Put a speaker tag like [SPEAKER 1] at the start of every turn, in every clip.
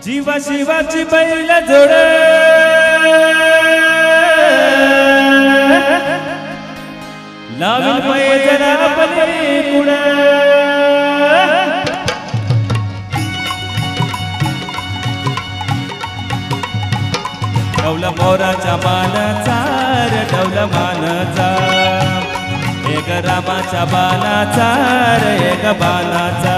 [SPEAKER 1] जीवा शिवाची बैल जोड लावून पैजरा पलीकुड डौला मोराच्या मानाचा रे डौला मानाचा एक रामाच्या बाणाचा रे एक बाणाचा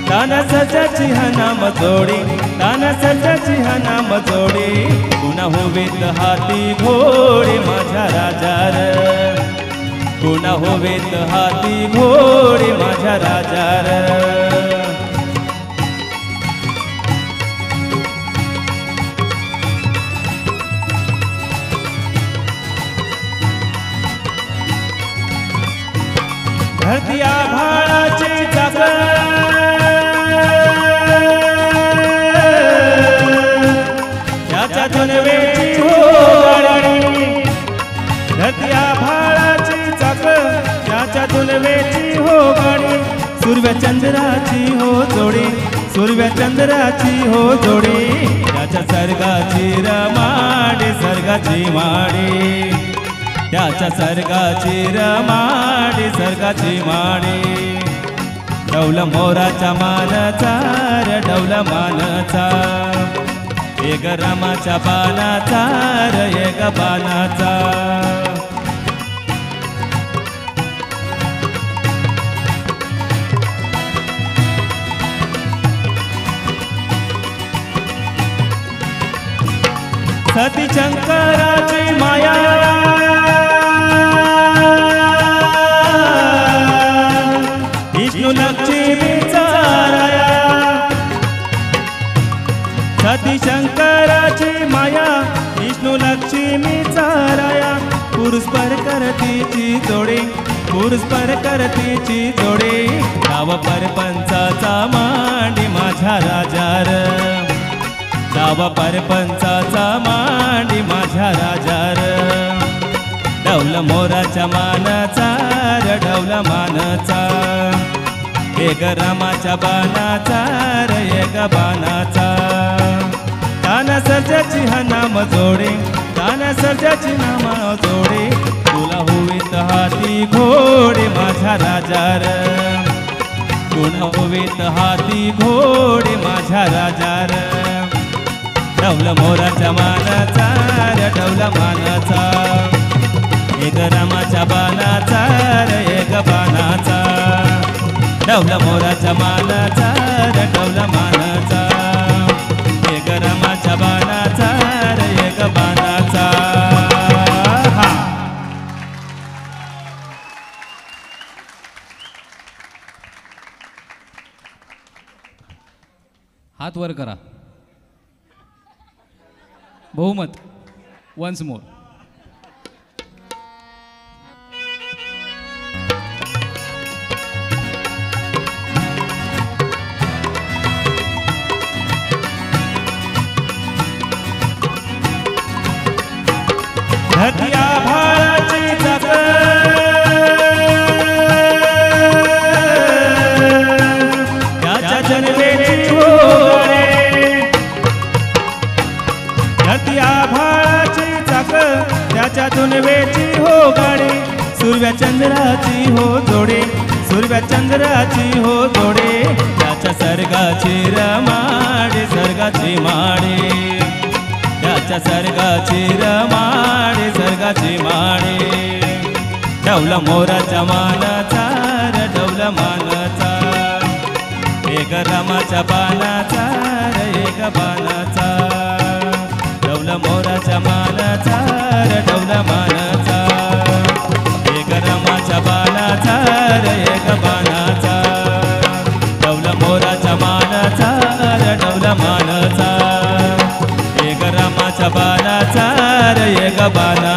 [SPEAKER 1] ताना सजाची हा नाम जोडी ताना सजाची हा नाम जोडी पुन्हा होवेत हाती घोडे माझ्या राजार पुन्हा होवेत हाती घोडे माझ्या राजार धरती आभाळाची चाकर त्याच्यातून वेची हो गाडी धरती आभाळाची चाकर त्याच्यातून वेची हो गाडी सूर्य चंद्राची हो जोडी सूर्य चंद्राची हो जोडी त्याच्या सर्गाची रमाडी सर्गाची माडी त्याच्या सर्गाची रमाडी सर्गाची माडी डौला मोराच्या मानाचा रे डौला मानाचा एक रामाच्या बाणाचा रे एक बाणाचा सती शंकराची माया विष्णू लक्ष्मीचा राया सती शंकराची माया विष्णू लक्ष्मीचा राया पुरुष पर करतीची जोडी पुरुष पर करतीची जोडी गाव परपंचाचा मांडी माझ्या राजार गाव परपंचाचा मांडी माझ्या राजार डौला मोराच्या मानाचा रे डौला मानाचा एक रामाच्या बाणाचा रे एक बाणाचा ताना सर्जाची हा नाम जोडे ताना सर्जाची नाम जोडे तुला होवीत हाती घोडे माझ्या राजार तुला होवीत हाती घोडे माझ्या राजार डौला मोराच्या मानाचा रे डौला मानाचा एक रामाच्या बाणाचा रे एक बाणाचा डौला मोराच्या मानाचा रे डौला मानाचा एक रामाच्या बाणाचा रे एक बाणाचा
[SPEAKER 2] हात वर करा बहुमत वन्स मोर
[SPEAKER 1] धरती आभाळाची चाकर त्याच्या जन्मेची हो धरती आभाळाची चाकर त्याच्यातून वेची हो गाडी सूर्य चंद्राची हो जोडे सूर्य चंद्राची हो जोडे त्याच्या सर्गाची रमाडी सर्गाची माडी त्याच्या सर्गाची रमाडी सर्गाची माडी डौला मोराच्या मानाचा रे डौला मानाचा एक रामाच्या बाणाचा रे एक बाणाचा डौला मोराच्या मानाचा रे डौला मानाचा एक रामाच्या बाणाचा रे एक बाणाचा डौला मोराच्या मानाचा रे डौला मानाचा एक रामाच्या बाणाचा रे एक बाणा